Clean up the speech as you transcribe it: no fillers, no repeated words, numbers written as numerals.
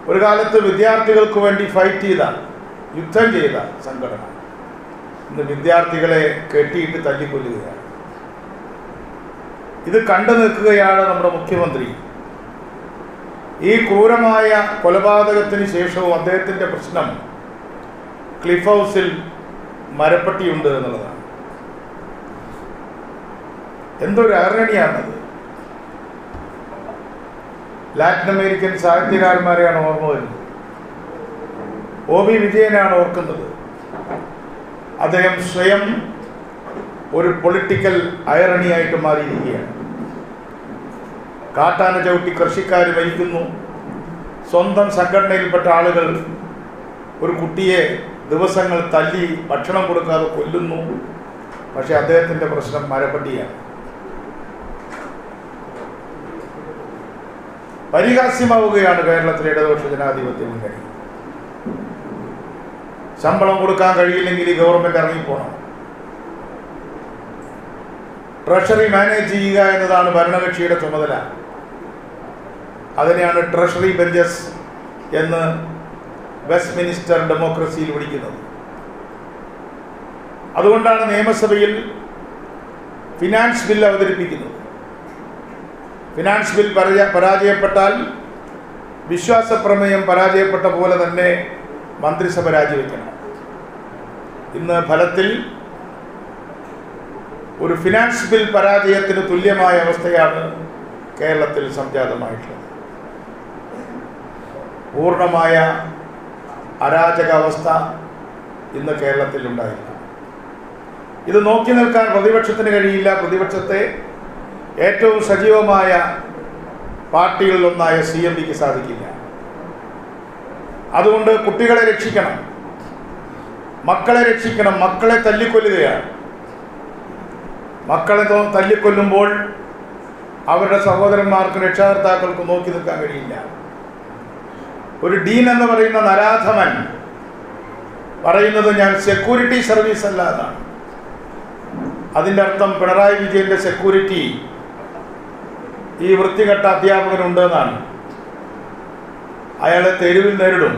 ഒരു കാലത്ത് വിദ്യാർത്ഥികൾക്ക് വേണ്ടി ഫൈറ്റ് ചെയ്ത, യുദ്ധം ചെയ്ത സംഘടന ഇന്ന് വിദ്യാർത്ഥികളെ കെട്ടിയിട്ട് തല്ലിക്കൊല്ലുകയാണ്. ഇത് കണ്ടു നിൽക്കുകയാണ് നമ്മുടെ മുഖ്യമന്ത്രി. ഈ ക്രൂരമായ കൊലപാതകത്തിന് ശേഷവും അദ്ദേഹത്തിൻ്റെ പ്രശ്നം ക്ലിഫ് ഹൗസിൽ മരപ്പട്ടിയുണ്ട് എന്നുള്ളതാണ്. എന്തൊരു അരണിയാണത്. ലാറ്റിൻ അമേരിക്കൻ സാഹിത്യകാരന്മാരെയാണ് ഓർമ്മ വരുന്നത്. OB വിജയനാണ് ഓർക്കുന്നത്. അദ്ദേഹം സ്വയം ഒരു പൊളിറ്റിക്കൽ ഐറണിയായിട്ട് മാറിയിരിക്കുകയാണ്. കാട്ടാന ചവിട്ടി കൃഷിക്കാർ മരിക്കുന്നു. സ്വന്തം സംഘടനയിൽപ്പെട്ട ആളുകൾ ഒരു കുട്ടിയെ ദിവസങ്ങൾ തല്ലി ഭക്ഷണം കൊടുക്കാതെ കൊല്ലുന്നു. പക്ഷെ അദ്ദേഹത്തിൻ്റെ പ്രശ്നം മരപ്പട്ടിയാണ്. പരിഹാസ്യമാവുകയാണ് കേരളത്തിലെ ഇടതുപക്ഷ ജനാധിപത്യ മുന്നണി. ശമ്പളം കൊടുക്കാൻ കഴിയില്ലെങ്കിൽ ഗവൺമെൻറ് ഇറങ്ങിപ്പോണം. ട്രഷറി മാനേജ് ചെയ്യുക എന്നതാണ് ഭരണകക്ഷിയുടെ ചുമതല. അതിനെയാണ് ട്രഷറി ബെഞ്ചസ് എന്ന് വെസ്റ്റ്മിനിസ്റ്റർ ഡെമോക്രസിയിൽ വിളിക്കുന്നത്. അതുകൊണ്ടാണ് നിയമസഭയിൽ ഫിനാൻസ് ബിൽ അവതരിപ്പിക്കുന്നത്. ഫിനാൻസ് ബിൽ പരാജയപ്പെട്ടാൽ വിശ്വാസ പ്രമേയം പരാജയപ്പെട്ട പോലെ തന്നെ മന്ത്രിസഭ രാജിവെക്കണം. ഇന്ന് ഫലത്തിൽ ഒരു ഫിനാൻസ് ബിൽ പരാജയത്തിന് തുല്യമായ അവസ്ഥയാണ് കേരളത്തിൽ സംജാതമായിട്ടുള്ളത്. പൂർണ്ണമായ അരാജകാവസ്ഥ ഇന്ന് കേരളത്തിൽ ഉണ്ടായില്ല. ഇത് നോക്കി നിൽക്കാൻ പ്രതിപക്ഷത്തിന് കഴിയില്ല. പ്രതിപക്ഷത്തെ ഏറ്റവും സജീവമായ പാർട്ടികളിലൊന്നായ CMPക്ക് സാധിക്കില്ല. അതുകൊണ്ട് കുട്ടികളെ രക്ഷിക്കണം, മക്കളെ രക്ഷിക്കണം. മക്കളെ തല്ലിക്കൊല്ലുകയാണ്. മക്കളെ തല്ലിക്കൊല്ലുമ്പോൾ അവരുടെ സഹോദരന്മാർക്കും രക്ഷകർത്താക്കൾക്കും നോക്കി നിൽക്കാൻ കഴിയില്ല. ഒരു ഡീൻ എന്ന് പറയുന്ന നരാധമൻ പറയുന്നത് ഞാൻ സെക്യൂരിറ്റി സർവീസ് അല്ല എന്നാണ്. അതിൻ്റെ അർത്ഥം പിണറായി വിജയൻ്റെ സെക്യൂരിറ്റി ഈ വൃത്തികെട്ട അധ്യാപകനുണ്ട് എന്നാണ്. അയാളെ തെരുവിൽ നേരിടും.